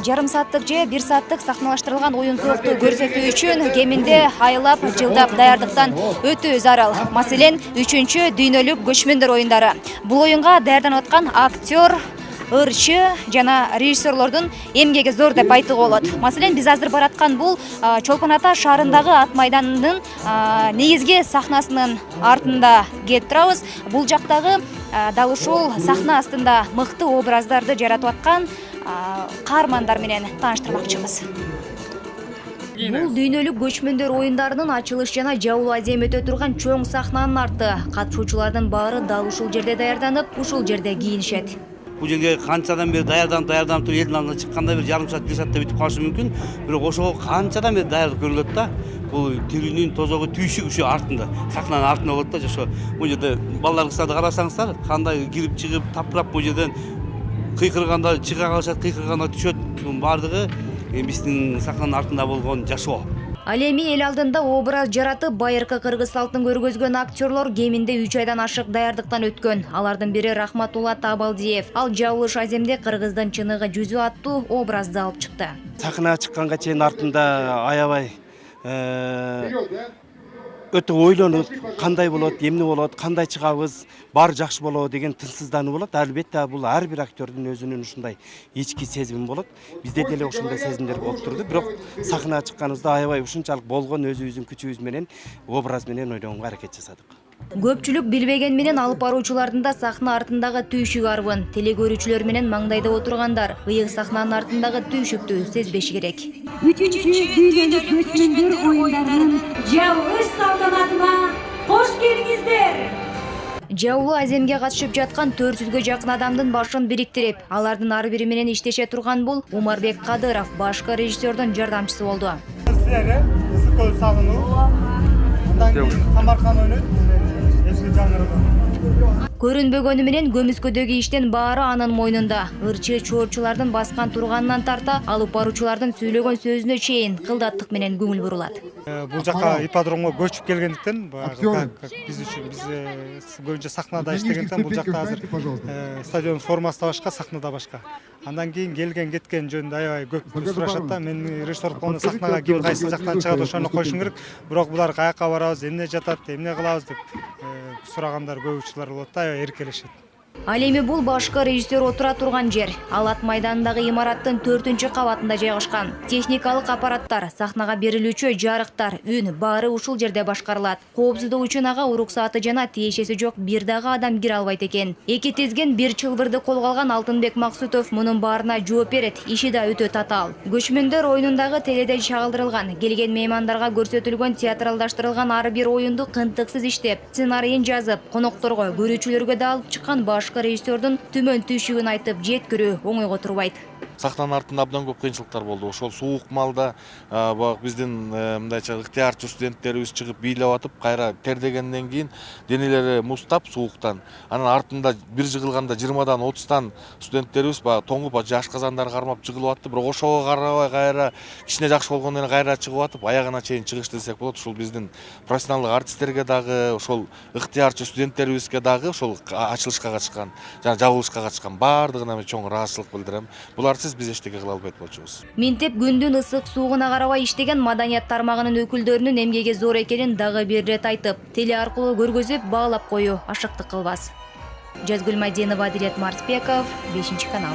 жарым сааттык же 1 сааттык сахналаштырылган оюн зоокту көрсөтүү үчүн кеминде айлап жылдап даярдыктан өтүү зарыл. Маселен, 3-чү дүйнөлүк көчмөндөр оюндары. Бул оюнга даярданып аткан актер, ырчы жана режиссерлордун эмгеги зор деп айтууга болот. Маселен, биз азыр бараткан бул Чолпон Ата шаарындагы ат майданынын негизги сахнасынын артында кетип турабыз. Бул жактагы дал ушул сахна астында мыкты образдарды жаратып аткан каармандар менен тааныштырмакчыбыз. Бул дүйнөлүк көчмөндөр оюндарынын ачылыш жана жабылуу азем өтө турган чоң сахнанын арты. Катышуучулардын баары дал ушул жерде даярданып, ушул жерде кийинишет. Бул жерге канчадан бери даярданып туруп элдин алдына чыкканда бир жарым саат 1 саатта бүтүп калышы мүмкүн. Бирок ошого канчадан бери даярдык көрүлөт да. Бул тирүүнүн тозогу түйшүк ушу артында, сахнанын артында болот да. Ошо бул жерде балдар кыздарды карасаңыздар, кандай кирип чыгып таптырап бул жерден кыйкырганда чыга калышат, кыйкырганда түшөт. Бунун баардыгы биздин сахнанын артында болгон жашоо. Ал эми эл алдында образ жаратып, байыркы кыргыз салтын көргөзгөн актерлор кеминде 3 айдан ашык даярдыктан өткөн. Алардын бири Рахматулла Табалдиев. Ал жабылыш аземде кыргыздын чыныгы жүзү аттуу образды алып чыкты. Сахнага чыкканга чейин артында аябай өтө ойлонуп, кандай болот, эмне болот, кандай чыгабыз, баары жакшы болобу деген тынчсыздануу болот. Албетте бул ар бир актердин өзүнүн ушундай ички сезими болот. Бизде деле ошондой сезимдер болуп турду. Бирок сахнага чыкканыбызда аябай ушунчалык болгон өзүбүздүн күчүбүз менен, образ менен ойногонго аракет жасадык. Көпчүлүк билбеген менен алып баруучулардын да сахна артындагы түйшүк арбын. Телекөрүүчүлөр менен маңдайда отургандар ыйык сахнанын артындагы түйшүктү сезбеши керек. 3-чү дүйнөлүк көчмөндөр оюндарынын жабылыш салтанатына кош келиңиздер. Жабылуу аземге катышып жаткан 400гө жакын адамдын башын бириктирип, алардын ар бири менен иштеше турган бул Умарбек Кадыров, башкы режиссердун жардамчысы болду. Силерге ысык сагынуу, андан кийин Самаркан ойнойт, эске жаңырыгы. Көрүнбөгөнү менен көмүскөдөгү иштен баары анын мойнунда. Ырчы чоорчулардын баскан турганынан тарта, алып баруучулардын сөйлөгөн сөзүнө чейин кылдаттык менен көңүл бурулат. Бул жака ипподромго көчүп келгендиктен, биз үчүн көбүнчө сахнада иштегендиктен бул жакта азыр стадион формасында башка, сахнада башка. Андан кийин келген кеткен жөнүндө аябай көп сурашат да. Мен режиссер болгондо сахнага ким кайсы жактан чыгат ошону коюшум керек. Бирок булар каяка барабыз, эмне жатат, эмне кылабыз деп сурагандар көп учурлар болот да, аябай эркелешет. Ал эми бул башкы режиссер отура турган жер. Ал ат майданындагы имараттын 4-кабатында жайгашкан. Техникалык аппараттар, сахнага берилүүчү жарыктар, үн баары ушул жерде башкарылат. Коопсуздук үчүн ага уруксааты жана тиешеси жок бир дагы адам кире албайт экен. Эки тезген бир чылбырды колго алган Алтынбек Максутов мунун баарына жооп берет. Иши да өтө татаал. Көчмөндөр оюнундагы теледе чагылдырылган, келген меймандарга көрсөтүлгөн театралдаштырылган ар бир оюнду кынтыксыз иштеп, сценарийин жазып, конокторго, көрүүчүлөргө да алып чыккан башкы режиссердун түмөн түйшүгүн айтып жеткирүү оңойго турбайт. Сахнанын артында абдан көп кыйынчылыктар болду. Ошол суук малда биздин мындайча ыктыярчы студенттерибиз чыгып бийлеп атып, кайра тердегенден кийин денелери муздап сууктан. Анан артында бир жыгылганда 20-дан 30-тан студенттерибиз тоңуп жаш казандар кармап жыгылып атты. Бирок ошого карабай кайра кичине жакшы болгондон кийин кайра чыгып атып, аягына чейин чыгышты десек болот. Ушул биздин профессионалдык артисттерге дагы, ошол ыктыярчы студенттерибизге дагы ошол ачылышка катышкан, жана жабылышка катышкан баардыгына мен чоң ыраазычылык билдирем. Буларсыз биз эчтеке кыла албайт болчубуз. Минтеп күндүн ысык суугуна карабай иштеген маданият тармагынын өкүлдөрүнүн эмгеги зор экенин дагы бир ирет айтып, теле аркылуу көргөзүп баалап коюу ашыктык кылбас. Жазгүл Мадинова, Адилет Марсбеков, 5-канал.